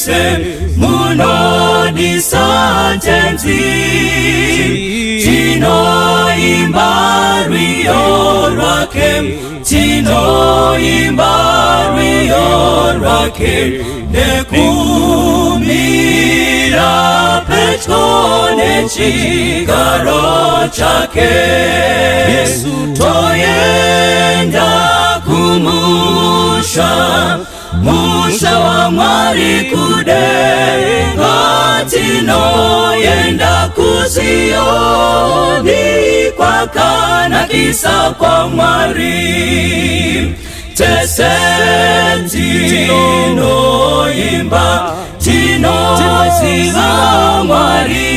wese muno disantenzi tino imbario rwake tino imbario rwake nekumira petone chigaro chake Yesu toyenda kumusha musha wa mwari kudenga tino yenda kuzioni kwa kana kisa kwa mwari tino imba tino ziha mwari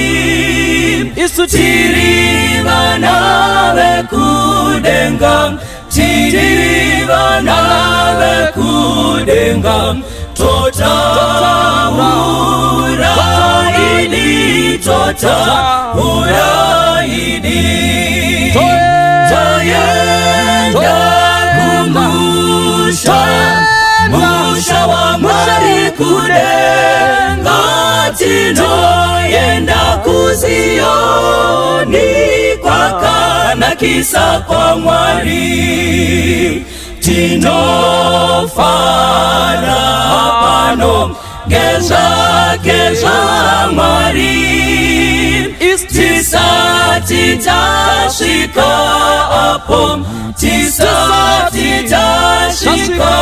tiriva nawe kudenga tiriva nawe kudenga uraidi toyenda kumusha musha wa mwari kudenga tino yenda kuzioni kwa kana kisa kwa mwari tino fana pano geza mwari titashika apo titashika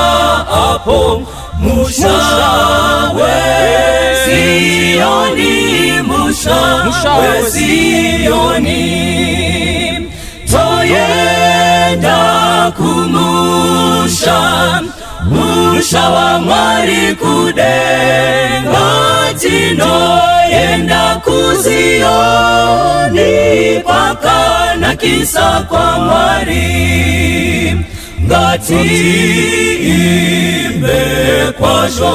apo musha Zioni musha Zioni toyenda kumusha musha wa mwari kudenga tino yenda kuzioni paka na kisa kwa mwari ngati imbe kwasho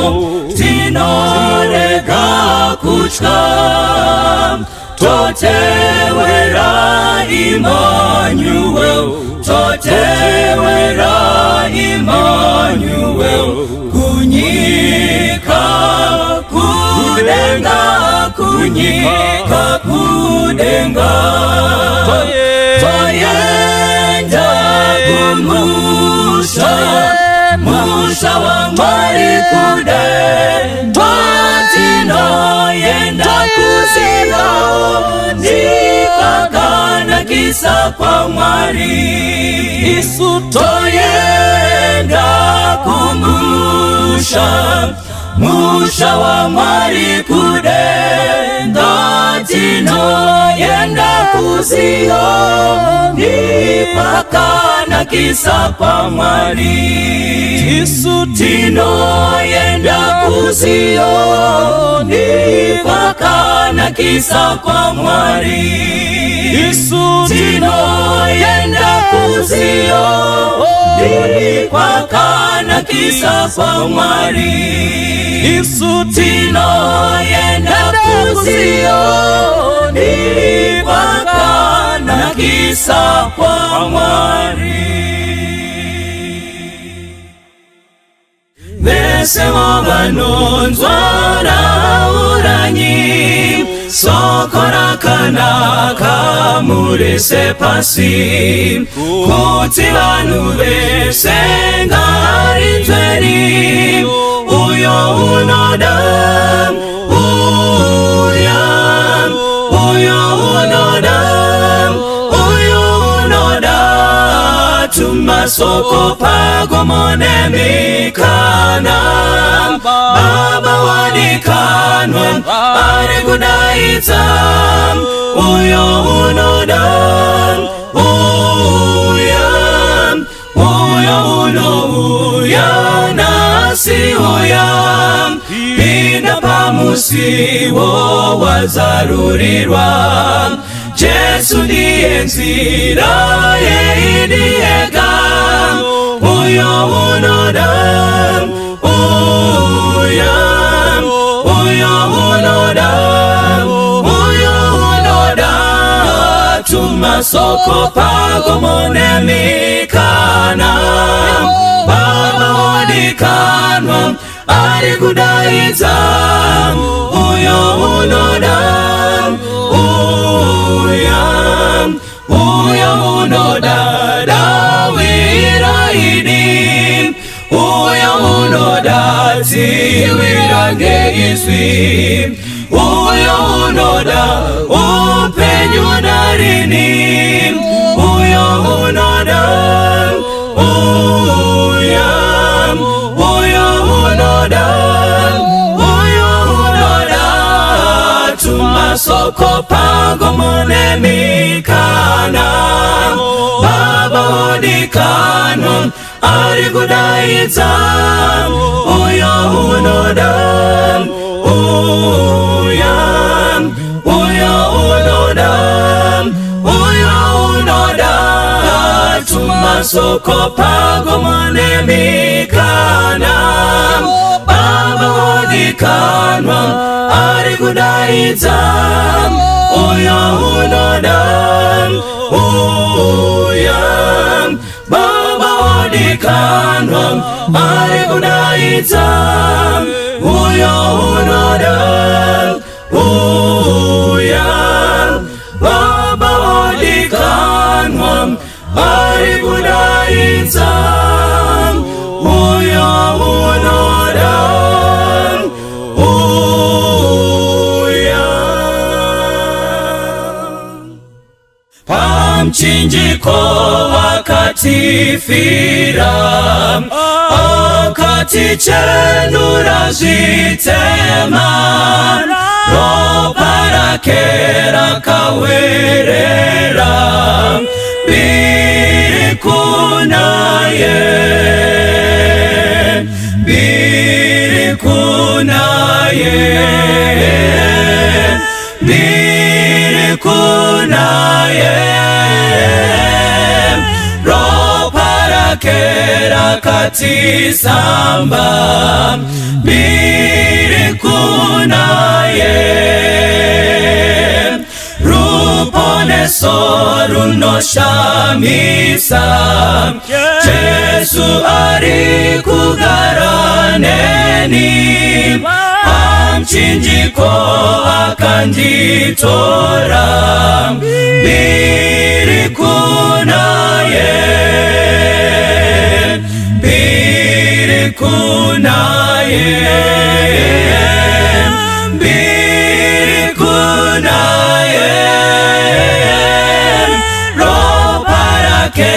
tino rega kuchka totewera Emmanuel totewera Emmanuel kunyika kudenga toyenda kumusha musha wa mwari kudenga tino yenda kuzioni kakana kisa kwa mwari Yesu toyenda kumusha musha wa mwari kudenga tino yenda kuzioni pakana kisa kwa mwari Yesu tino yenda kuzioni pakana kisa kwa mwari Yesu tino yenda kuzioni pakana kisa kwa mwari Yesu tino yenda kuzioni pakana kisa kwa mwari Vesemo vanonzwara uranyi sokora kana kamurese pasi kuti vanhu vese ngarinzweni uyo unoda tumasoko pagomone mikana baba wanikanwa ari kudaitsa uyo unoda uya nasi uya pinda pamusiwo wazarurirwa Jesu ndiye nzira yeidiyega uyo unoda tumasoko pagomone mikana baba wadikanwa ari kudaidza, uyo unoda, uyo unoda dawira ini, uyo unoda tiwira ngeizwi, uyo unoda upenyu narini, uyo unoda, uyo unoda, tumasoko pango munemikana, baba odikano ari kudaidza, uyo unoda, uyo unoda, uyo unoda, tumasoko pango munemikana, baba odikano ari kudaidza, uyo unoda, uyo baba odikano ari kudaidza, uyo unoda, uyo baba odikano ari kudaidza, uyo unoda, pamchinjiko akatifira, akatichenura zvitema, ropa rake rakawerera, biri kunaye, biri kunaye, biri kunaye, ropa rake rakatisamba, biri kunaye, ruponeso runoshamisa, Jesu ari kugara neni, pamchinjiko akanditora, biri kunaye, biri kunaye, biri kunaye, ropa rake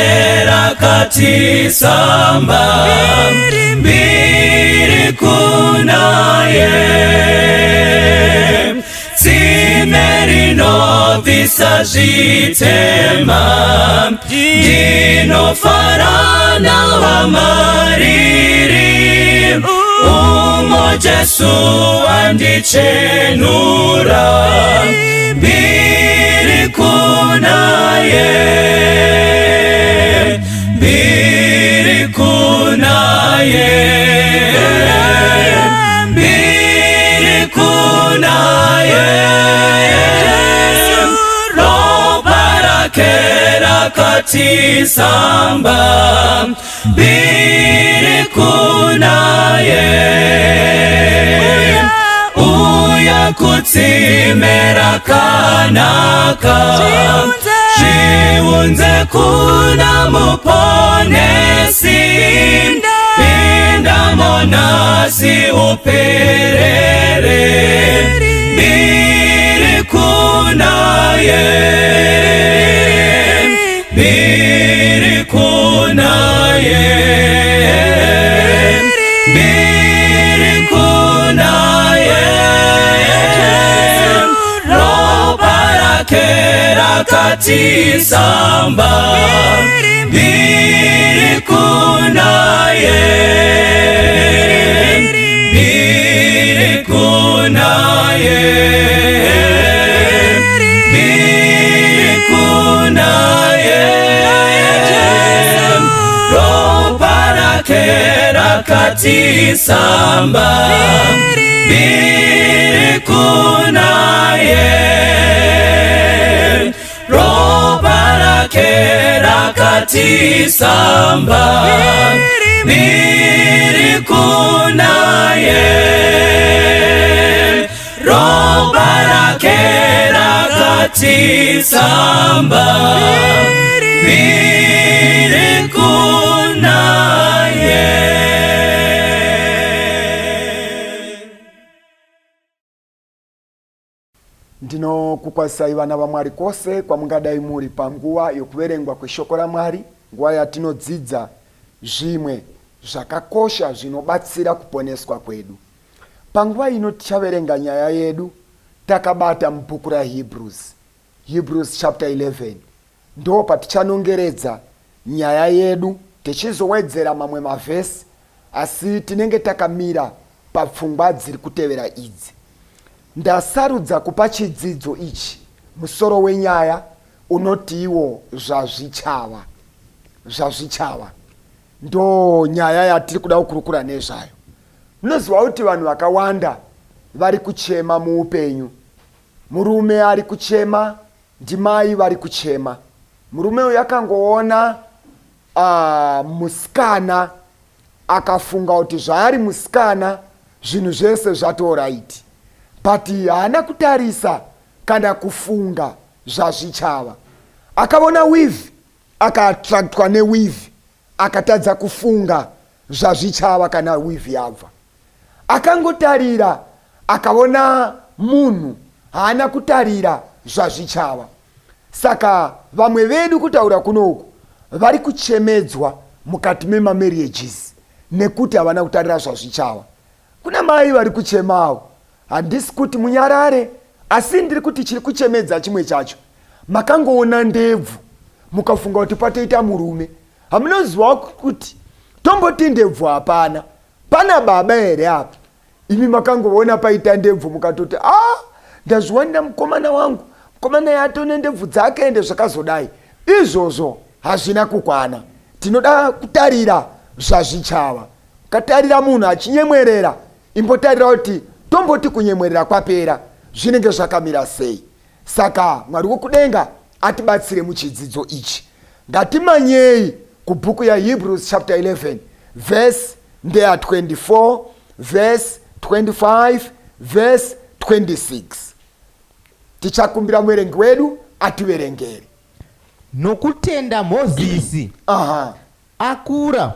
rakatisamba, biri kunaye, zimerino zvitema, ndinofarana wamariri, umo Jesu andichenura, biri kunaye, biri kunaye, biri kunaye, rakatisamba, biri kunaye, uya kutimera kanaka, zviunze kuna muponesi, pinda monasi uperere, biri kunaye, biri kunaye, biri kunaye, ropa rake rakatisamba, biri kunaye, biri kunaye, biri kunaye, rakatisamba, biri kunaye, ropa rake rakati samba, miri kunaye. Roba rake rakati samba, miri kunaye. Ndino kukwasai vana va Mwari kose kwa mungadai muri panguva yokuverengwa kweshoko raMwari, nguva yatinodzidza zvimwe zvakakosha zvinobatsira kuponeswa kwedu. Panguva ino tichaverenga nyaya yedu takabata mubhuku raHebrews, Hebrews chapter 11. Ndo patichanongeredza nyaya yedu tichizowedzera mamwe mavhesi, asi tinenge takamira papfungwa dziri kutevera idzi. Ndasarudza kupa chidzidzo ichi musoro wenyaya unoti iwo zvazvichava. Zvazvichava ndo nyaya yatiri kuda kukurukura nezvayo. Munoziva kuti vanhu vakawanda vari kuchema muupenyu. Murume ari kuchema, ndimai vari kuchema. Murume uyu akangoona musikana akafunga kuti zvaari musikana zvinhu zvese zvatoraiti. But haana kutarisa kana kufunga zvazvichava. Akaona weave, akaattractwa neweave, akatadza kufunga zvazvichava kana weave yabva. Akangotarira akaona munhu, haana kutarira zvazvichava. Saka vamwe vedu kutaura kunoku vari kuchemedzwa mukati memamarriages nekuti havana kutarira zvazvichava. Kuna mai vari kuchemawo. Handisi kuti munyarare, asi ndiri kuti chiri kuchemedza chimwe chacho. Makangoona ndebvu mukafunga kuti patoita murume. Hamunoziva kuti tomboti ndebvu hapana, pana baba here apa. Imi makangoona paita ndebvu mukatoti ndazviwanira mukomana wangu, mukomana yatone ndebvu dzake ende zvakazodai. Izvozvo hazvina kukwana. Tinoda kutarira zvazvichava. Katarira munhu achinyemwerera, imbotarira kuti tomboti kunyemwerera kwapera zvinenge zvakamira sei. Saka Mwari wokudenga atibatsire muchidzidzo ichi. Ngatimanyei kubhuku yaHebrews chapter 11 verse ndeya 24, verse 25, verse 26. Tichakumbira muverengi wedu ativerengere. Nokutenda Mozisi akura,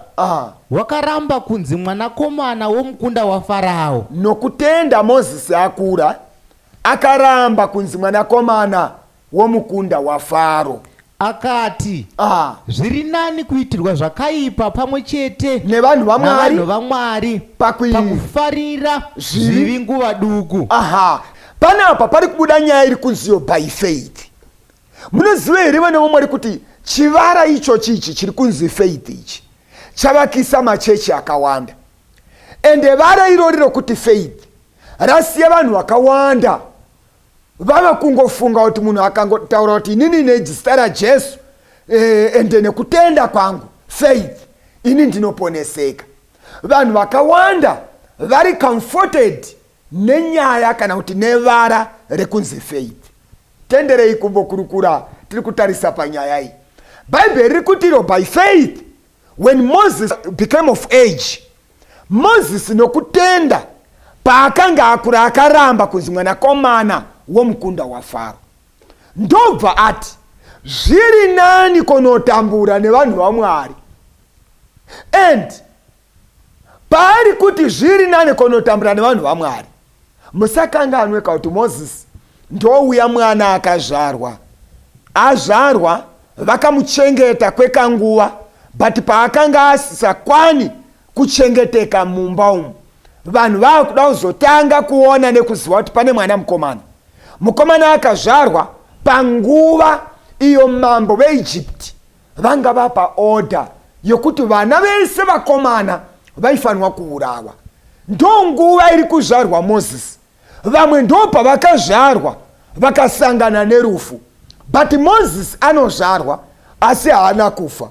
wakaramba kunzi mwanakomana womukunda waFarao. Nokutenda Mozisi akura, akaramba kunzi mwanakomana womukunda waFaro. Akati, zviri nani kuitirwa zvakaipa pamwe chete nevanhu vaMwari pakufarira zvivi nguva duku. Panapa pari kubuda nyaya iri kunziyo by faith. Munoziva here vana vaMwari kuti chivara icho chichi chiri kunzi faith ichi chavakisa machechi akawanda. Ende vara irori rokuti faith rasiya vanhu vakawanda vava kungofunga kuti munhu akangotaura kuti inini nezita raJesu ende nekutenda kwangu faith ini ndinoponeseka. Vanhu vakawanda vari comforted nenyaya kana kuti nevara rekunzi faith. Tenderei kumbokurukura tiri kutarisa panyaya iyi. Bible riri kuti by faith when Moses became of age, Moses nokutenda paakanga akura akaramba kunzi mwanakomana womukunda waFaro. Ndobva ati zviri nani kunotambura nevanhu vaMwari. And paari kuti zviri nani kunotambura nevanhu vaMwari, musakanganweka kuti Moses ndouya mwana akazvarwa. Azvarwa vakamuchengeta kwekanguva, but paakanga asisakwani kuchengeteka mumba umu, vanhu vakuda kuzotanga kuona nekuziva kuti pane mwana mukomana. Mukomana akazvarwa panguva iyo mambo veIjipti vanga vapa order yokuti vana vese vakomana vaifanwa kuurawa. Ndo nguva iri kuzvarwa Moses. Vamwe ndo pavakazvarwa vakasangana nerufu, but Moses anozvarwa asi haana kufa.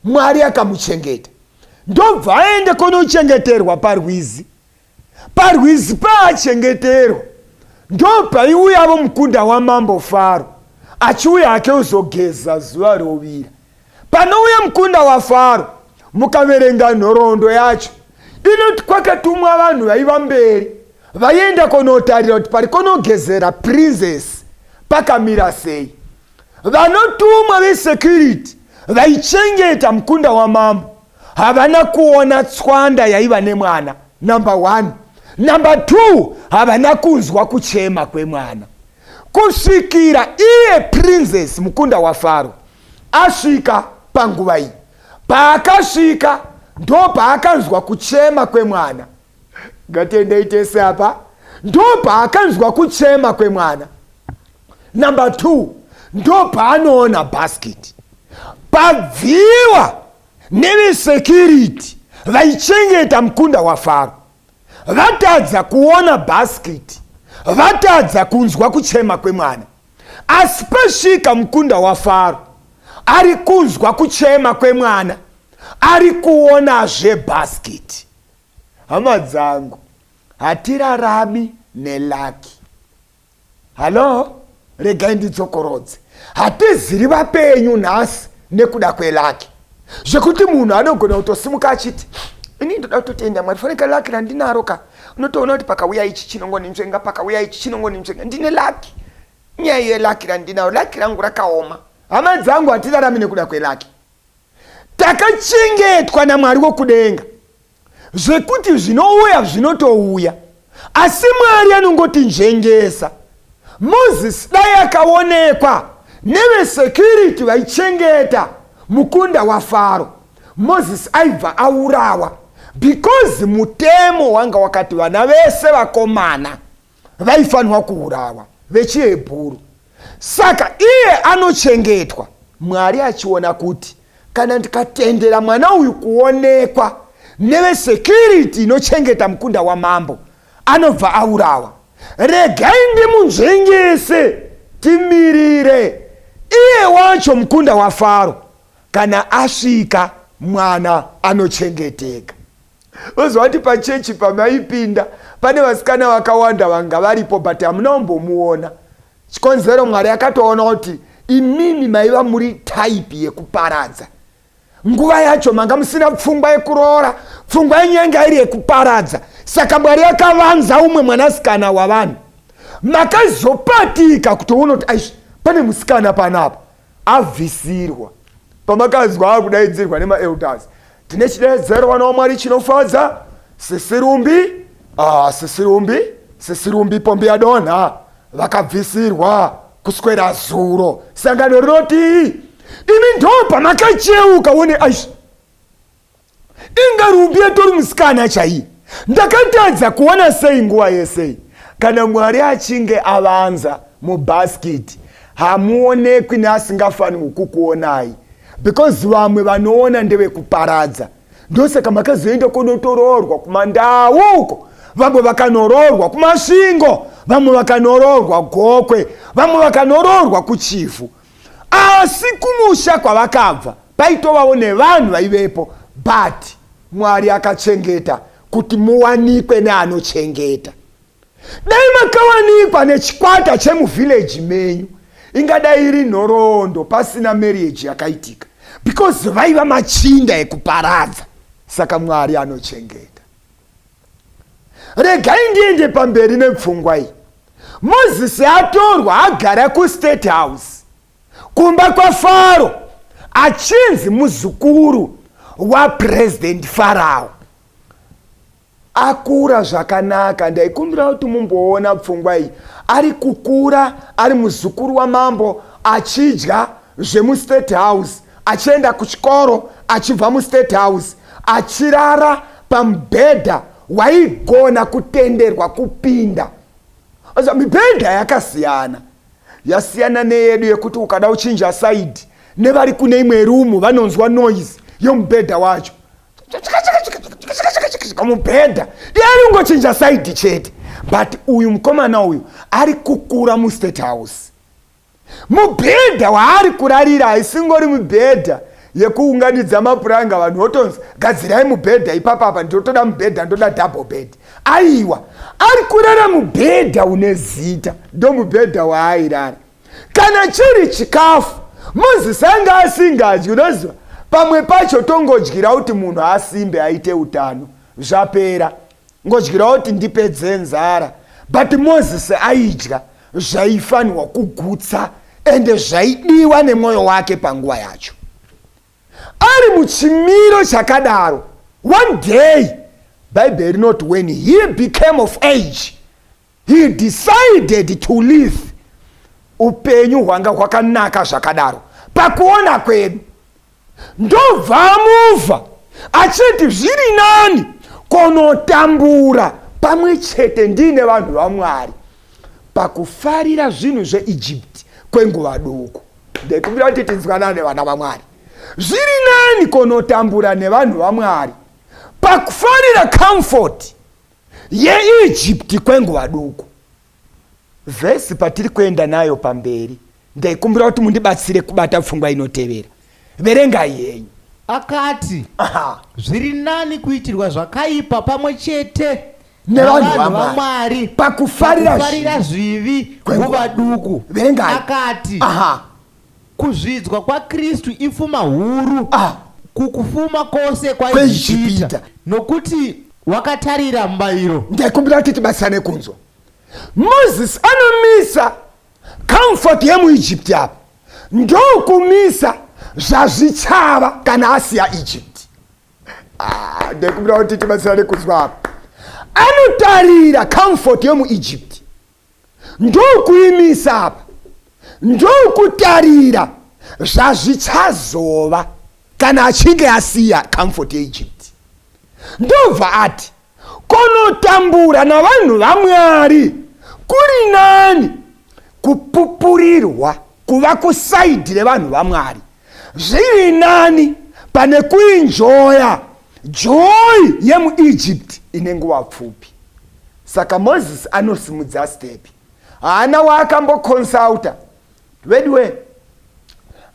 Mwari akamuchengeta. Ndobva aende kunochengeterwa parwizi. Parwizi paachengeterwa ndo paiuya mukunda wamambo Faro achiuya ake uzogeza zuva rovira. panouya mukunda waFaro mukaverenga nhoroondo yacho inoti kwakatumwa vanhu vaiva mberi vaienda kunotarira kuti pari kunogezera princess pakamira sei. Vanotumwa vesecurity vaichengeta mukunda wamambo havana kuona tswanda yaiva nemwana, number 1. Number 2, havana kunzwa kuchema kwemwana. Kusvikira iye princess mukunda waFaro asvika panguva iyi, paakasvika ndo paakanzwa kuchema kwemwana. Ngatendei tese apa, ndo paakanzwa kuchema kwemwana. Number 2, ndo paanoona basket. Pabviwa nevesecurity vaichengeta mukunda waFaro, vatadza kuona basket, vatadza kunzwa kuchema kwemwana. Asi pasvika mukunda waFaro, ari kunzwa kuchema kwemwana, ari kuonazve basket. Hama dzangu, hatirarami nelaki. Halo, regai ndidzokorodze. Hatiziri vapenyu nhasi nekuda kwelaki. Zvekuti munhu anogona kutosimuka achiti, ini ndoda kutotenda Mwari, fanika laki randinaro ka. Unotoona kuti pakauya ichi chinongonimtsvenga, pakauya ichi chinongonimtsvenga. Ndine laki. Nyaya yelaki randinaro, laki rangu rakaoma. Hama dzangu, hatirarami nekuda kwelaki. Takachengetwa naMwari wokudenga, zvekuti zvinouya zvinotouya, asi Mwari anongoti njengesa. Moses dai akaonekwa nevesecurity vaichengeta mukunda waFaro, Moses aibva aurawa, because mutemo wanga wakati vana vese vakomana vaifanwa kuurawa vechiHebheru. Saka iye anochengetwa, Mwari achiona kuti kana ndikatendera mwana uyu kuonekwa nevesecurity inochengeta mukunda wamambo, anobva aurawa. Regai ndimunzvengese, timirire iye wacho mukunda waFaro. Kana asvika mwana anochengeteka. Ozwa kuti pachechi pamaipinda pane vasikana vakawanda vanga varipo, but hamunombomuona. Chikonzero Mwari akatoona kuti imimi maiva muri type yekuparadza. Nguva yacho manga musina pfungwa yekuroora, pfungwa yenyanga iri yekuparadza. Saka Mwari akavanza umwe mwanasikana wavanhu. Makazopatika kuti unoti aishi pane musikana panapa, abvisirwa. Pamakazwa akudaidzirwa nemaelders, tine chideedzero vana waMwari chinofadza, sisirumbi pombi yadonha, vakabvisirwa kuswera zuro. Sangano rinoti imi ndo pamakacheuka one aishi inga rumbi yatori musikana chai. Ndakatadza kuona sei nguva yese. Kana Mwari achinge avanza mubasket, hamuonekwi neasingafanirwi kukuonai, because vamwe vanoona ndevekuparadza. Ndosaka makazoenda kunotoroorwa kumandau uko, vamwe vakanororwa kumasvingo, vamwe vakanororwa gokwe, vamwe vakanororwa kuchifu. Asi kumusha kwavakabva paitovawo nevanhu vaivepo, but Mwari akachengeta kuti muwanikwe neanochengeta. Dai makawanikwa nechikwata chemuvillage menyu, ingadai iri nhoroondo pasina marriage yakaitika, because vaiva machinda ekuparadza. Saka Mwari anochengeta. Regai ndiende pamberi nepfungwa iyi. Mozisi atorwa agara kuState House, kumba kwaFaro, achinzi muzukuru waPresident Farao. Akura zvakanaka. Ndaikumbira kuti mumboona pfungwa iyi. Ari kukura ari muzukuru wamambo, achidya zvemuState House, achienda kuchikoro, achibva muState House, achirara pamubhedha waigona kutenderwa kupinda. Asa mibhedha yakasiyana. Yasiyana neyedu yekuti ukada uchinja side, nevari kune imwe rumu vanonzwa noise yomubhedha wacho. Mubhedha yari ungochinja side chete. But uyu mukomana uyu ari kukura muState House. Mubhedha waari kurarira haisingori mubhedha yekuunganidza mapuranga vanhu votonzi gadzirai mubhedha ipapa ndotoda mubhedha, ndoda double bed. Aiwa, ari kurara mubhedha une zita, ndo mubhedha waairara. Kana chiri chikafu, Mozisi anga asingadyi, unoziva pamwe pacho tongodyira kuti munhu asimbe aite utano zvapera, ngodyira kuti ndipedze nzara. But Moses aidya zvaifanirwa kugutsa ende zvaidiwa nemwoyo wake panguva yacho. Ari muchimiro chakadaro, one day, Bible not when he became of age, he decided to live upenyu hwanga hwakanaka zvakadaro. Pakuona kwedu ndobva amuva achiti zviri nani konotambura pamwe chete ndine vanhu vaMwari pakufarira zvinhu zveIjipti kwenguva duku. Ndekumbira kuti tinzwanane vana vaMwari. Zviri nani konotambura nevanhu vaMwari pakufarira comfort yeIjipti kwenguva duku. Vhesi patiri kuenda nayo pamberi, ndekumbira kuti mundibatsire kubata pfungwa inotevera. Verenga yenyu. Akati, zviri nani kuitirwa zvakaipa pamwe chete nevanhu vaMwari pakufarira zvivi nguva duku. Verenga. Akati, kuzvidzwa kwaKristu ifuma huru kukufuma kwose kwaIjipita, nokuti wakatarira mubayiro. Ndekumbira kuti tibatsane kunzwa. Moses anomisa comfort yemuIjipti apa, ndokumisa Zvazvichava kana asiya Egypt. Ndekumbira kuti tibatsane kunzwa apa. Anotarira comfort yemuIjipti, ndokuimisa apa, ndokutarira zvazvichazova kana achinge asiya comfort yeIjipti. Ndobva ati konotambura navanhu vaMwari kuri nani kupupurirwa kuva kusaidhi revanhu vaMwari. Zviri nani pane kuinjoya joy yemuIjipti ine nguva pfupi. Saka Moses anosimudza step. Haana waakambokonsulta. Wedwe,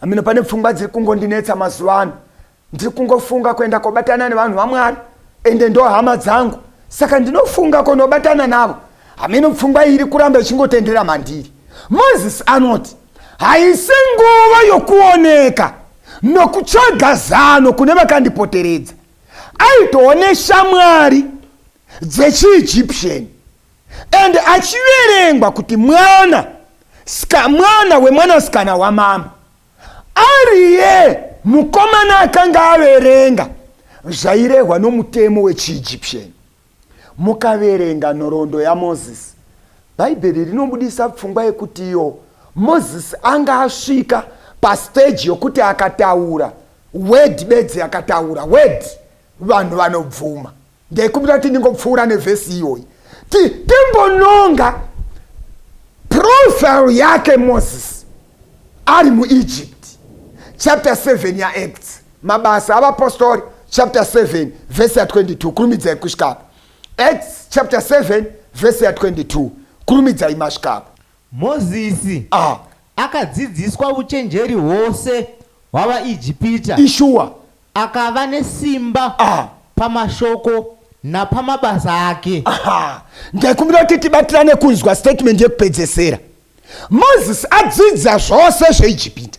amino pane pfungwa dziri kungondinetsa mazuva ano. Ndiri kungofunga kuenda kobatana nevanhu vaMwari ende ndo hama dzangu. Saka ndinofunga kunobatana navo. Amino pfungwa iri kuramba ichingotendera mandiri. Moses anoti haisi nguva yokuoneka nokutsvaga zano kune vakandipoteredza. Aitoone shamwari dzechiEgyptian ende achiverengwa kuti mwana wemwanasikana wamambo. Ariye mukomana akanga averenga zvairehwa nomutemo wechiEgyptian. Mukaverenga nhoroondo yaMozisi, Bhaibheri rinobudisa pfungwa yekuti iyo Moses anga asvika pastage yokuti akataura word bedzi, akataura word vanhu vanobvuma. Ndekumbira kuti ndingopfuura nevhesi iyoyi timbononga profile yake Moses ari muEgypt. Chapter 7 yaActs, mabasa avapostori, chapter 7 verse 22 kurumidzai kusvikapo. Acts chapter 7 verse 22 kurumidzai masvikapo. Mozisi akadzidziswa uchenjeri hwose hwavaIjipita, ishua akava nesimba pamashoko napamabasa ake. Ndikumbira kuti tibatirane kunzwa statement yekupedzesera. Moses adzidza zvose zveIjipita,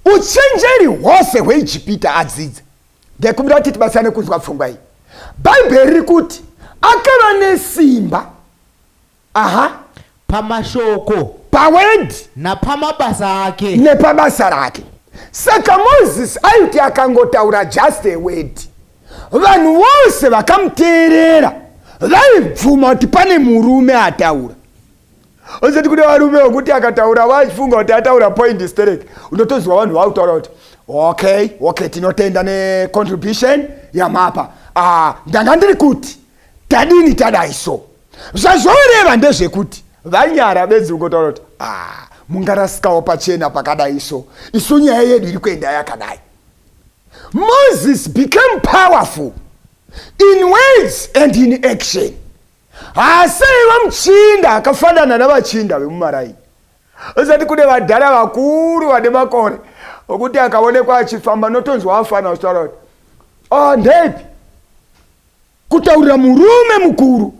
uchenjeri hwose hweIjipita adzidza. Ndikumbira kuti tibatirane kunzwa pfungwa iyi. Bhaibheri riri kuti akava nesimba pamashoko, paword napamabasa ake, nepabasa rake. Saka Moses aiti akangotaura just a word, vanhu vose vakamuteerera vaibvuma kuti pane murume ataura. Ozoti kune varume vokuti akataura vachifunga kuti ataura point straight. Unotozwa vanhu vakutaura kuti okay tinotenda necontribution yamapa. Ndanga ndiri kuti tadini tadaiso. Zvazvoreva ndezvekuti vanyara bedzi kungotaura kuti mungarasikawo pachena pakadaiso, isu nyaya yedu iri kuenda yakadai. Moses became powerful in words and in action. Asaiva muchinda akafanana navachinda vemumaraini. Usati kune vadhara vakuru vane makore okuti akaonekwa achifamba notonzwa afana kutaura kuti ndepi kutaurira murume mukuru.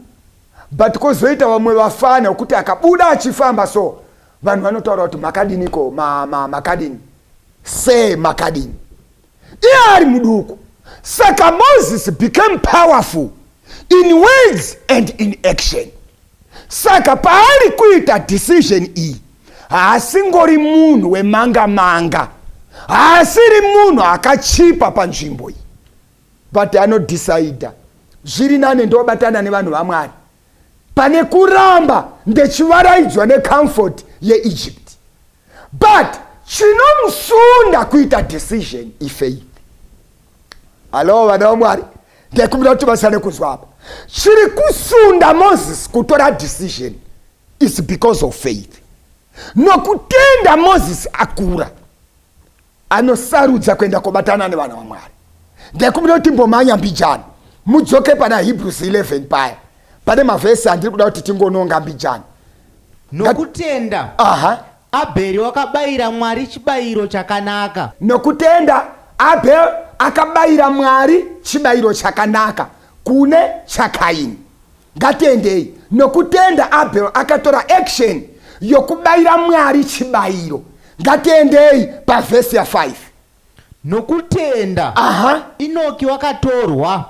But kozoita vamwe vafana okuti akabuda achifamba so vanhu vanotaura kuti makadiniko makadini se makadini. iye ari muduku. Saka Moses became powerful in words and in action. Saka paari kuita decision iyi, haasingori munhu wemanga-manga, haasiri munhu akachipa panzvimbo iyi, but anodecida zviri nane ndobatana nevanhu vaMwari pane kuramba ndechivaraidzwa necomfort yeEgypt, but chinomusunda kuita decision ifaith. Halo vana vaMwari, ndekumbira kuti vasane kuzwa apa. Chiri kusunda Moses kutora decision is because of faith. Nokutenda Moses akura, anosarudza kuenda kobatana nevanhu vaMwari. Ndekumbira kuti mbomanya mbijana mudzoke pana Hebrews 11 paya pane mavhesi andiri kuda kuti tingononga mbijana. Nokutenda Abheri wakabayira Mwari chibayiro chakanaka. Nokutenda Abheri akabayira Mwari chibayiro chakanaka kune chaKaini. Ngatendei, nokutenda Abheri akatora action yokubayira Mwari chibayiro. Ngatendei pavhesi ya 5. Nokutenda Inoki wakatorwa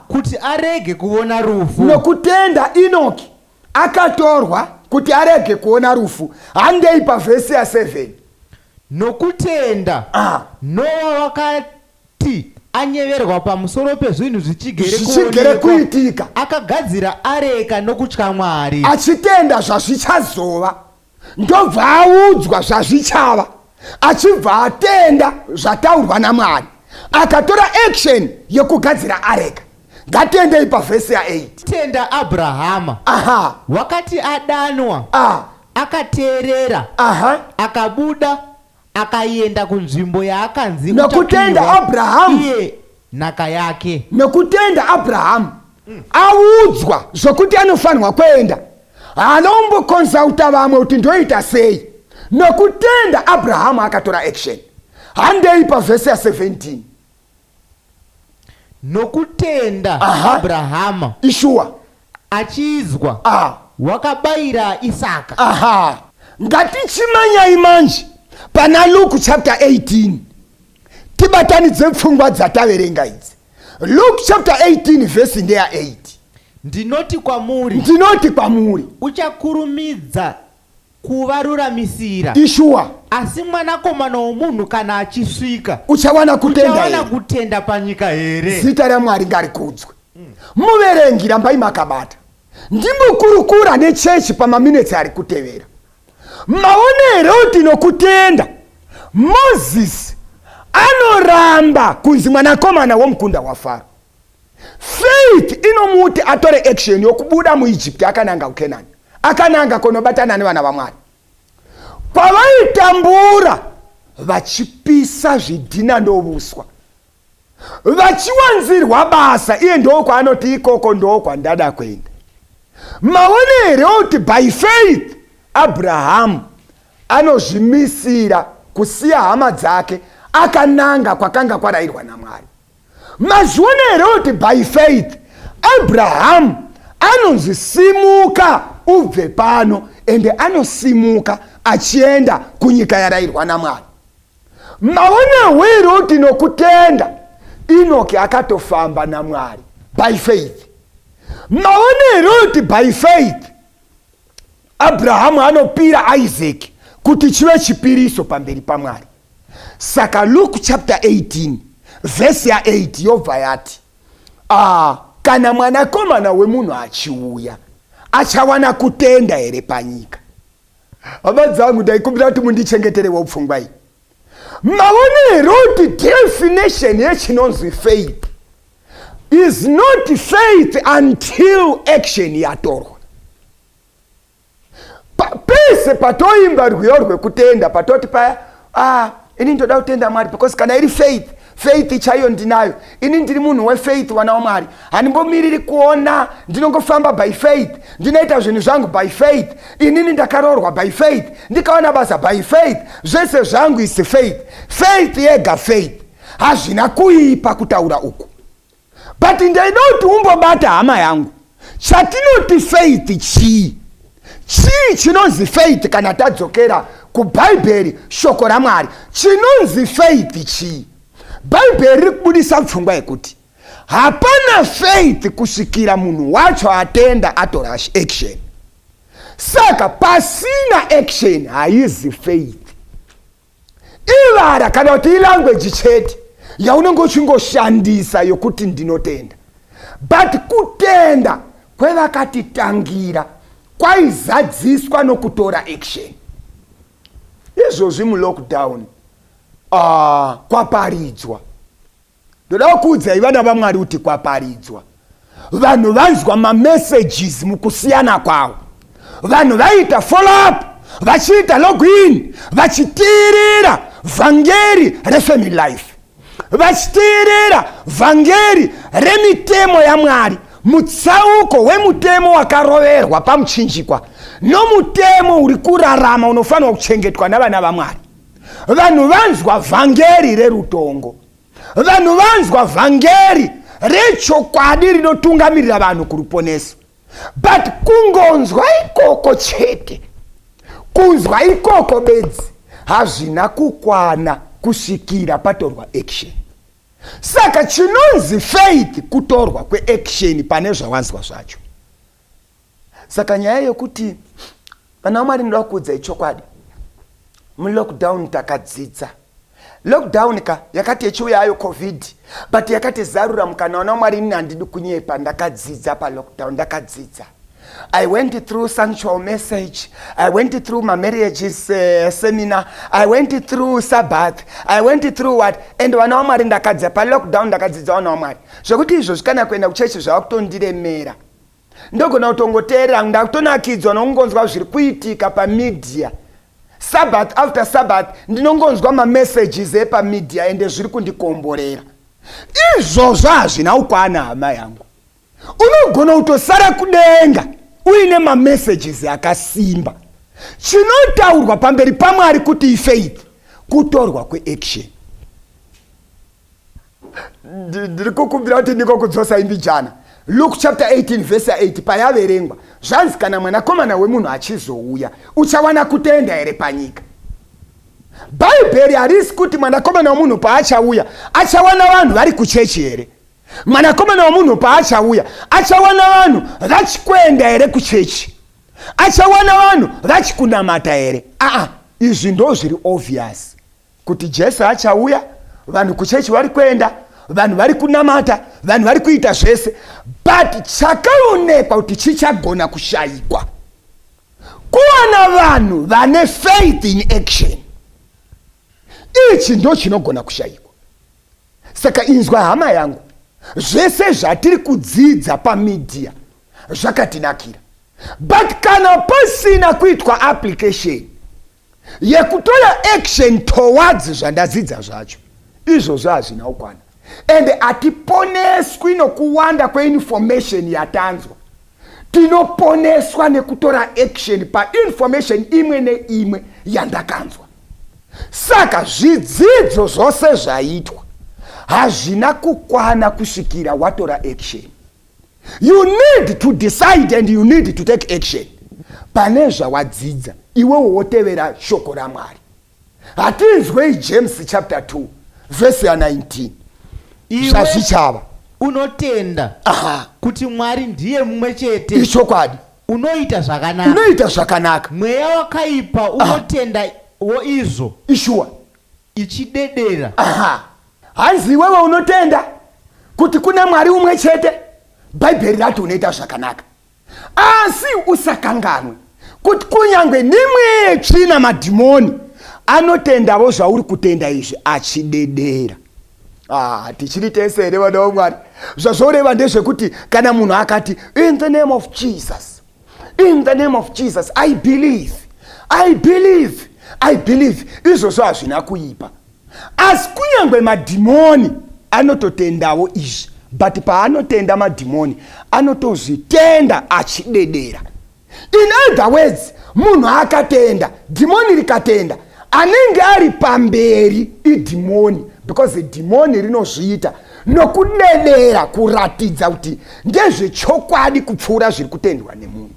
kuti arege kuona rufu. Nokutenda Inoki akatorwa kuti arege kuona rufu. Handei pavhesi ya 7. Nokutenda Noa wakati anyeverwa pamusoro pezvinhu zvichigere kuitika, akagadzira areka nokutya Mwari. Achitenda zvazvichazova ndobva audzwa zvazvichava, achibva atenda zvataurwa naMwari, akatora action yokugadzira areka. Ngatendei pavhesi ya 8. Tenda Abrahama wakati adanwa akateerera, akabuda akaenda kunzvimbo yaakanzi nokutenda Abrahamu iye nhaka yake. Nokutenda Abrahamu audzwa zvokuti anofanirwa kuenda, hanombokonzauta vamwe kuti ndoita sei. Nokutenda Abrahamu akatora action. Handei pavhesi ya 17. Nokutenda Abrahama Ishua achizwa wakabayira Isaka. Ngatichimanyai manje pana Luke chapter 18 tibatanidze pfungwa dzataverenga idzi. Luke chapter 18 verse ndeya 8. Ndinoti kwamuri uchakurumidza kuvaruramisira Ishua, asi mwanakomana womunhu kana achisvika uchawana kutenda panyika here. Zita raMwari ngarikudzwe. Muverengi rambai makabata, ndimukurukura nechechi pamaminitsi ari kutevera. Maonero kuti nokutenda Moses anoramba kunzi mwanakomana womukunda waFaro. Faith inomuti atore action yokubuda muEgypt akananga kuKenani, akananga konobatana nevana vaMwari. Pavaitambura vachipisa zvidhina ndovuswa, vachiwanzirwa basa, iye ndoko anoti ikoko ndoko ndada kuenda. Maonero kuti by faith Abraham anozvimisira kusiya hama dzake akananga kwakanga kwarayirwa naMwari. Mazvionero kuti by faith Abraham anozisimuka ubve pano ende anosimuka achienda kunyika yarayirwa naMwari. Maonero kuti nokutenda Inoki akatofamba naMwari by faith. Maonero kuti by faith Abrahamu anopira Isaac kuti chive chipiriso pamberi paMwari. Saka Luke chapter 18 verse ya 8 yobva yati, kana mwanakomana wemunhu achiuya achawana kutenda here panyika. Hama dzangu ndaikumbira kuti mundichengeterewo pfungwa iyi. Maonero kuti definition yechinonzi faith is not faith until action yatorwa. Pese patoimba rwiyo rwekutenda patoti paya ini ndoda kutenda Mwari because kana iri faith chaiyo ndinayo. Ini ndiri munhu wefaith wana waMwari, handimbomiriri kuona, ndinongofamba by faith, ndinoita zvinhu zvangu by faith, inini ndakaroorwa by faith, ndikaona basa by faith, zvese zvangu is faith yega faith. Hazvina kuipa kutaura uku, but ndaida kuti umbobata hama yangu chatinoti faith chii chinonzi faith. Kana tadzokera kuBhaibheri shoko raMwari chinonzi faith chii? bhaibheri riri kubudisa pfungwa yekuti hapana faith kusvikira munhu wacho atenda atora action. Saka pasina action haizi faith. Ivara kana kuti ilanguage chete yaunenge uchingoshandisa yokuti ndinotenda, but kutenda kwevakatitangira kwaizadziswa nokutora action. Izvozvi mulockdown kwaparidzwa. Ndoda kuudzai vana vaMwari kuti kwaparidzwa. Vanhu vanzwa mamessages mukusiyana kwavo. Vanhu vaita follow up, vachiita login, vachitirira vhangeri refamily life, vachitirira vhangeri remitemo yaMwari, mutsauko wemutemo wakaroverwa pamuchinjikwa nomutemo uri kurarama unofanirwa kuchengetwa navana vaMwari. Vanhu vanzwa vhangeri rerutongo, vanhu vanzwa vhangeri rechokwadi rinotungamirira vanhu kuruponeso, but kungonzwa ikoko chete, kunzwa ikoko bedzi hazvina kukwana kusvikira patorwa action. Saka chinonzi faith kutorwa kweaction pane zvawanzwa zvacho. Saka nyaya yokuti vana vaMwari ndoda kuudza ichokwadi, mulockdown takadzidza. Lockdown yakati yechiuya ayo covid, but yakati zarura mukana vana vaMwari ini handidi kunyepa, ndakadzidza palockdown, ndakadzidza. I went through sanctual message, I went through my marriages seminar, I went through Sabbath, I went through what, and vana vaMwari ndakadzidza palockdown, ndakadzidza vana vaMwari. Zvokuti izvo zvikana kuenda kuchechi zvavakutondiremera. Ndogona kutongoteerera, ndakutonakidzwa nokungonzwa zviri kuitika pamedia. Sabbath after Sabbath ndinongonzwa mamessages epamedia ende zviri kundikomborera. Izvozvo hazvina ukwana hama yangu. Unogona kutosara kudenga uine mamessages akasimba. Chinotaurwa pamberi paMwari kuti faith kutorwa kweaction. Ndiri kukumbira kuti ndiko kudzosa imbi jana. Luke chapter 18 verse 8 payaverengwa zvanzi kana mwanakomana wemunhu achizouya uchawana kutenda here panyika. Bhaibheri harisi kuti mwanakomana wemunhu paachauya achawana vanhu vari kuchechi here. Mwanakomana wemunhu paachauya achawana vanhu vachikwenda here kuchechi, achawana vanhu vachikunamata here. Izvi ndo zviri obvious kuti Jesu achauya, vanhu kuchechi vari kuenda, vanhu vari kunamata, vanhu vari kuita zvese, but chakaonekwa kuti chichagona kushayikwa kuwana vanhu vane faith in action. Ichi ndo chinogona kushayikwa. Saka inzwa hama yangu, zvese zvatiri kudzidza pamedia zvakatinakira, but kana pasina kuitwa application yekutora action towards zvandadzidza zvacho, izvozvo hazvina ukwana. And atiponeswi nokuwanda kweinformation yatanzwa, tinoponeswa nekutora action painformation imwe neimwe yandakanzwa. Saka zvidzidzo zvose zvaitwa hazvina kukwana kusvikira watora action. You need to decide and you need to take action pane zvawadzidza iwewo wotevera shoko raMwari. Hatinzwei James chapter 2 verse 19. Zvazvichava unotenda kuti Mwari ndiye mumwe chete, ichokwadi, unoita zvakanaka. Mweya wakaipa unotenda wo izvo ishua ichidedera. Hanzi iwewe unotenda kuti kuna Mwari umwe chete, Bhaibheri rati unoita zvakanaka. Asi usakanganwe kuti kunyangwe nimwe tsvina madhimoni anotendawo zvauri kutenda izvi achidedera. Tichiri tese here vana vaMwari. Zvazvoreva ndezvekuti kana munhu akati in the name of Jesus, in the name of Jesus I believe, I believe, I believe, izvozvo hazvina kuipa. Asi kunyangwe madhimoni anototendawo izvi, but paanotenda madhimoni anotozvitenda achidedera. In other words, munhu akatenda, dhimoni rikatenda, anenge ari pamberi idhimoni, because dhimoni rinozviita nokudedera kuratidza kuti ndezvechokwadi kupfuura zviri kutendwa nemunhu.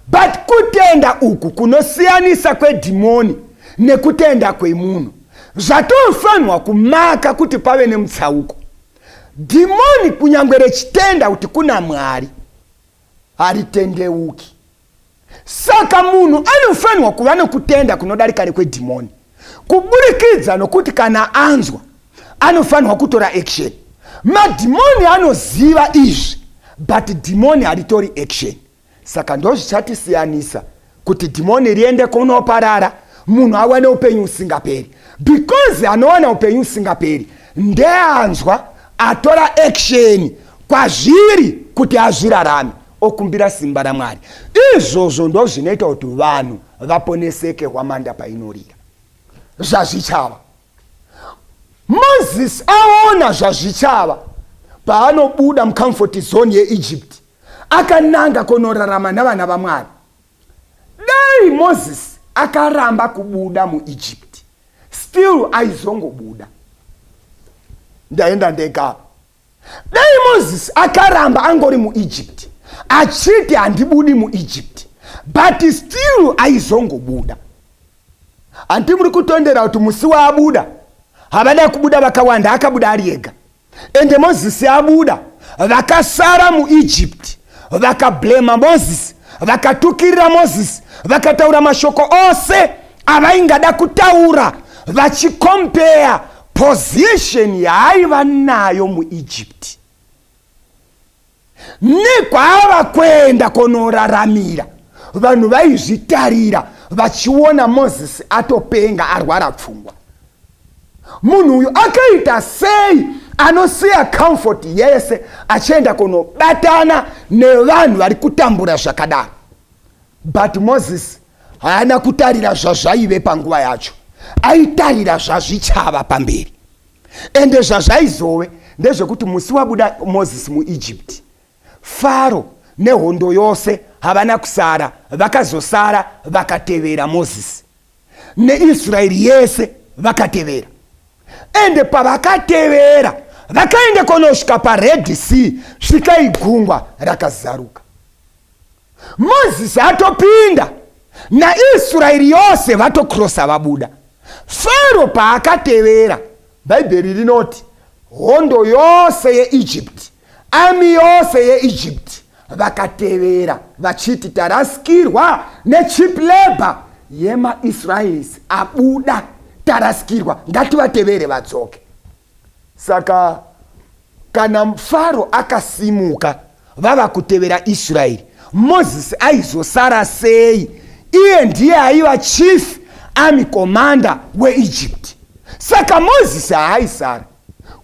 But kutenda uku kunosiyanisa kwedhimoni nekutenda kwemunhu. zvatofanwa kumaka kuti pave nemutsauko. Dhimoni kunyangwe rechitenda kuti kuna Mwari haritendeuki. Saka munhu anofanwa kuva nokutenda kunodarika nekwedhimoni, kuburikidza nokuti kana anzwa anofanwa kutora action. Madhimoni anoziva izvi, but dhimoni haritori action. Saka ndozvichatisiyanisa kuti dhimoni riende kunoparara, munhu awane upenyu usingaperi. Because anowana upenyu usingaperi ndeanzwa atora action kwazviri kuti azvirarame, okumbira simba raMwari. Izvozvo ndozvinoita kuti vanhu vaponeseke hwamanda painorira. Zvazvichava, Moses aona zvazvichava paanobuda mucomfort zone yeEgypt akananga kunorarama navana vaMwari. Dai Moses akaramba kubuda muEgypt, still aizongobuda. Ndaenda ndega. Dai Moses akaramba angori muEgypt, achiti handibudi muEgypt, but still aizongobuda. Anti muri kutondera kuti musi waabuda havada kubuda vakawanda, akabuda ari ega. Ende Moses abuda, vakasara muEgypt, vakablema Moses, vakatukirira Moses, vakataura mashoko ose avaingada kutaura, vachikompea position yaaiva nayo muEgypt nekwaava kwenda kunoraramira. Vanhu vaizvitarira vachiona Moses atopenga arwara pfungwa. Munhu uyu akaita sei anosiya comfort yese achienda kunobatana nevanhu vari kutambura zvakadaro? But Moses haana kutarira zvazvaive panguva yacho, aitarira zvazvichava pamberi. Ende zvazvaizove ndezvekuti musi wabuda Moses muEgypt, Faro nehondo yose havana kusara, vakazosara vakatevera Moses, neIsraeri yese vakatevera. Ende pavakatevera vakaenda kunosvika paRed Sea, svika igungwa rakazaruka. Moses atopinda naIsraeri yose vatokrosa vabuda. Faro paakatevera, Bhaibheri rinoti hondo yose yeEgypt, army yose yeEgypt vakatevera vachiti tarasikirwa necheap labor yemaIsraelis abuda, tarasikirwa, ngativatevere vatsoke. Saka kana Faro akasimuka vava kutevera Israeri, Moses aizosara sei? Iye ndiye aiva chief army commander weEgypt. Saka Moses haaisara,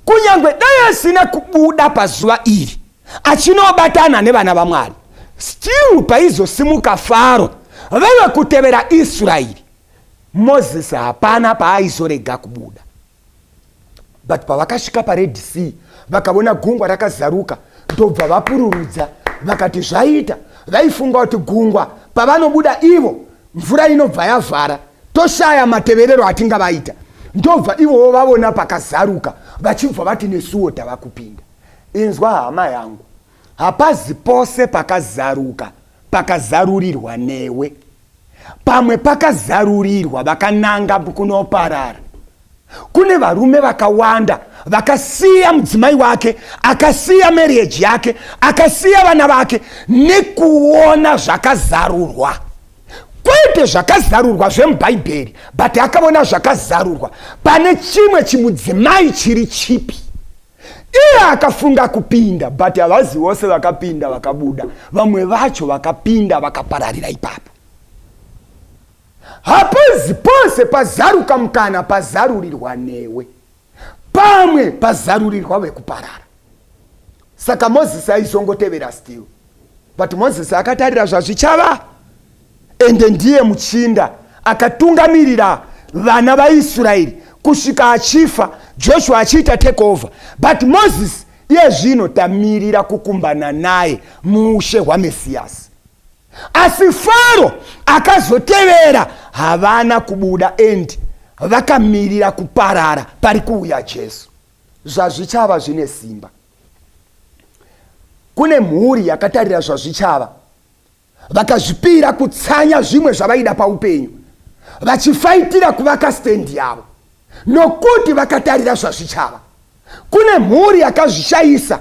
kunyangwe dai asina kubuda pazuva iri achinobatana nevana vaMwari, still paizosimuka Faro vava kutevera Israeri, Moses hapana paaizorega kubuda. But pavakasvika paRed Sea vakaona gungwa rakazaruka, ndobva vapururudza vakati zvaita. Vaifunga kuti gungwa pavanobuda ivo mvura inobva yavhara, toshaya mateverero atingavaita. Ndobva ivo vavona pakazaruka, vachibva vati nesuwo tava kupinda. Inzwa hama yangu, hapazi pose pakazaruka pakazarurirwa newe. Pamwe pakazarurirwa vakananga kunoparara. Kune varume vakawanda vakasiya mudzimai wake, akasiya marriage yake, akasiya vana vake nekuona zvakazarurwa. Kwete zvakazarurwa zvemubhaibheri, but akaona zvakazarurwa pane chimwe chimudzimai chiri chipi. Iye akafunga kupinda, but havazi vose vakapinda vakabuda, vamwe vacho vakapinda vakapararira ipapo. Hapazi pose pazaruka mukana pazarurirwa newe, pamwe pazarurirwa vekuparara. Saka Moses aizongotevera still, but Moses akatarira zvazvichava, ende ndiye muchinda akatungamirira vana vaIsraeri kusvika achifa, Joshua achiita take over. But Moses iye zvino tamirira kukumbana naye muushe hwaMesiyasi. Asi Faro akazotevera havana kubuda, endi vakamirira kuparara pari kuuya Jesu. Zvazvichava zvine simba. Kune mhuri yakatarira zvazvichava, vakazvipira kutsanya zvimwe zvavaida paupenyu, vachifaitira kuvaka stendi yavo. nokuti vakatarira zvazvichava. Kune mhuri yakazvishayisa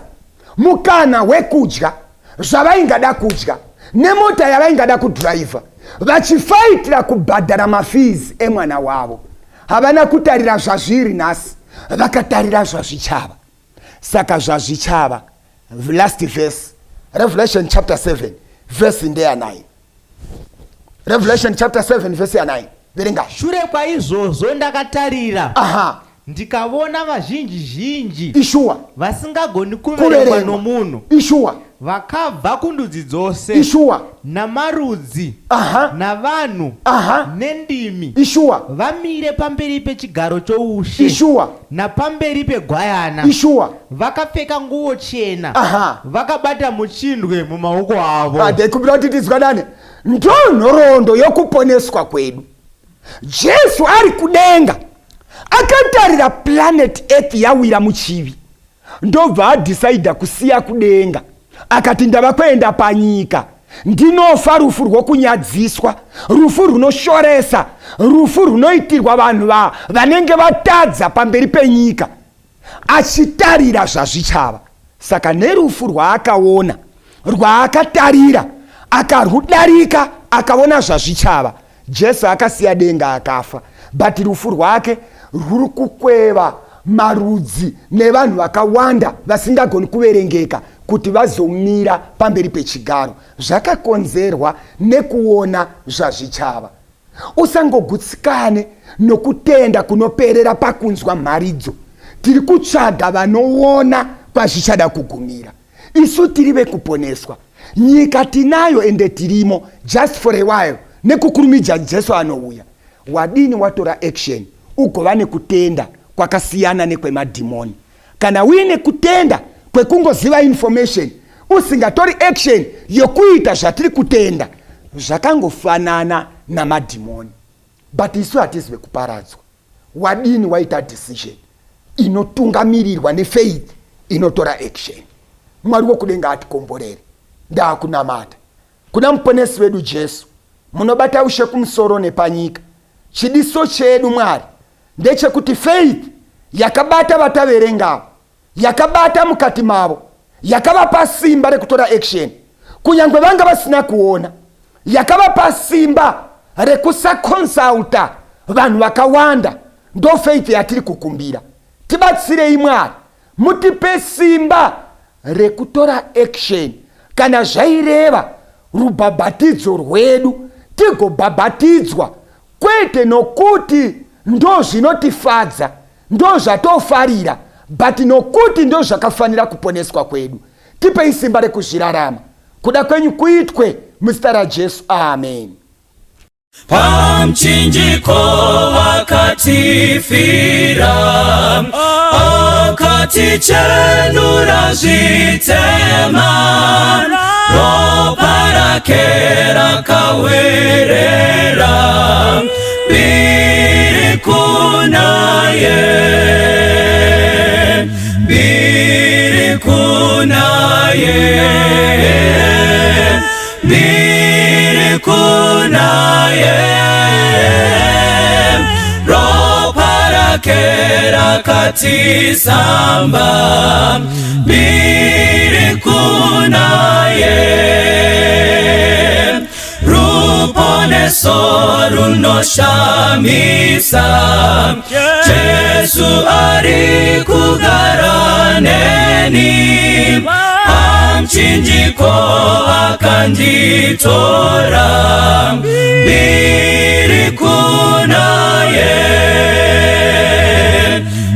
mukana wekudya zvavaingada kudya nemota yavaingada kudhiraivha, vachifaitira kubhadhara mafizi emwana wavo. Havana kutarira zvazviri nhasi, vakatarira zvazvichava. Saka zvazvichava, last verse, Revelation chapter 7 verse ndeya 9. Revelation chapter 7 verse ya 9. Verenga. Shure kwaizvozvo ndakatarira, ndikavona vazhinji Ishua vasingagoni kuverengwa nomunhu, Ishua vakabva kundudzi dzose, Ishua namarudzi, navanhu, nendimi, Ishua vamire pamberi pechigaro choushe, Ishua napamberi pegwayana, Ishua vakapfeka nguo chena, vakabata muchindwe mumaoko avo. Ndikumbira kuti tizwanane. Ndonhorondo yokuponeswa kwedu. Jesu ari kudenga akatarira planet Earth yawira muchivi, ndobva adhisaidha kusiya kudenga akati ndava kuenda panyika ndinofa rufu rwokunyadziswa, rufu runoshoresa, rufu runoitirwa vanhu vanenge vatadza pamberi penyika, achitarira zvazvichava. Saka nerufu rwaakaona, rwaakatarira, akarudarika, akaona zvazvichava, Jesu akasiya denga akafa. But rufu rwake ruri kukweva marudzi nevanhu vakawanda vasingagoni kuverengeka kuti vazomira pamberi pechigaro. Zvakakonzerwa nekuona zvazvichava. Usangogutsikane nokutenda kunoperera pakunzwa mharidzo. Tiri kutsvaga vanoona kwazvichada kugumira. Isu tiri vekuponeswa. Nyika tinayo ende tirimo just for a while. Nekukurumidza Jesu anouya. Wadini watora action ugova nekutenda kwakasiyana nekwemadhimoni. Kana uine kutenda kwekungoziva information usingatori action yokuita zvatiri kutenda, zvakangofanana namadhimoni. But isu hatizi vekuparadzwa. Wadini waita decision inotungamirirwa nefaith inotora action. Mwari wokudenga atikomborere. Ndakunamata kuna muponesi wedu Jesu, munobata ushe kumusoro nepanyika. Chidiso chedu Mwari ndechekuti faith yakabata vataverengavo, yakabata mukati mavo, yakavapa simba rekutora action kunyangwe vanga vasina kuona, yakavapa simba rekusakonsulta vanhu vakawanda. Ndo faith yatiri kukumbira. Tibatsirei Mwari, mutipe simba rekutora action. Kana zvaireva rubhabhatidzo rwedu tigobhabhatidzwa, kwete nokuti ndo zvinotifadza, ndo zvatofarira, but nokuti ndo zvakafanira kuponeswa kwedu. Tipei simba rekuzvirarama. Kuda kwenyu kuitwe muzita raJesu, amen. Pamchinjiko wakatifira, akatichenura zvitema, ropa rake rakawerera, mbiri kunaye, mbiri kunaye, mbiri kunaye, ropa rake rakatisamba, mbiri kunaye, ruponeso runoshamisa, Jesu ari kugara neni, pamchinjiko akanditora, mbiri kunaye,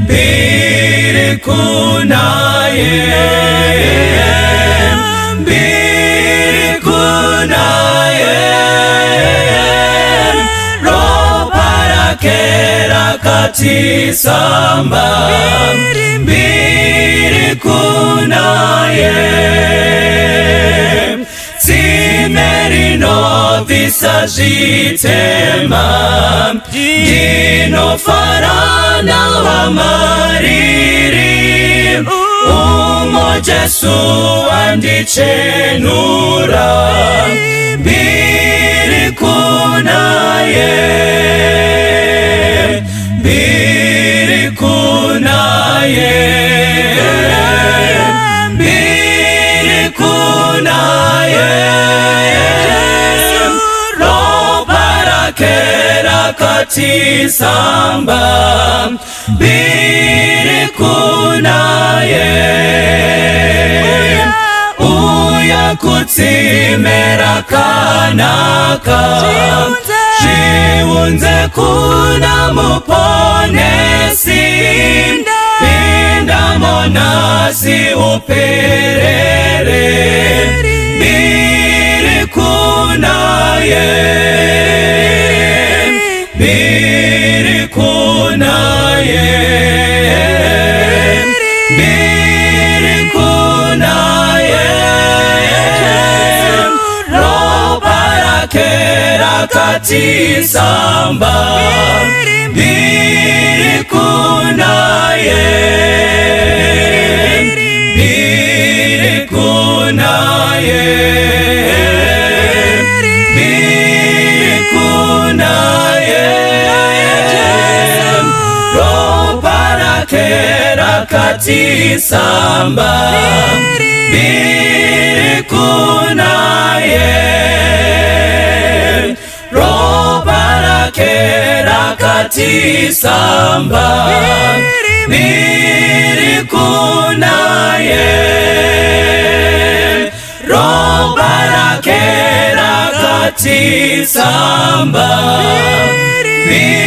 mbiri kunaye, mbiri kunaye, ropa rake rakatisamba, mbiri kunaye, tsime rinobvisa zvitema, ndinofarana vamariri, umo Jesu andichenura, mbiri kunaye, mbiri mbili kunaye, ropa rake rakati samba, mbili kunaye, uya kutimera kanaka, chiunze kuna muponesi, pinda monasi uperere, mbili kunaye, mbili kunaye, mbili kunaye, ropa rake rakati samba, mbili kunaye, mbili kunaye, mbili kunaye, ropa rake rakati samba, mbili kunaye, ropa rake rakati samba, mbili kunaye, ropa rake rakati samba, mbili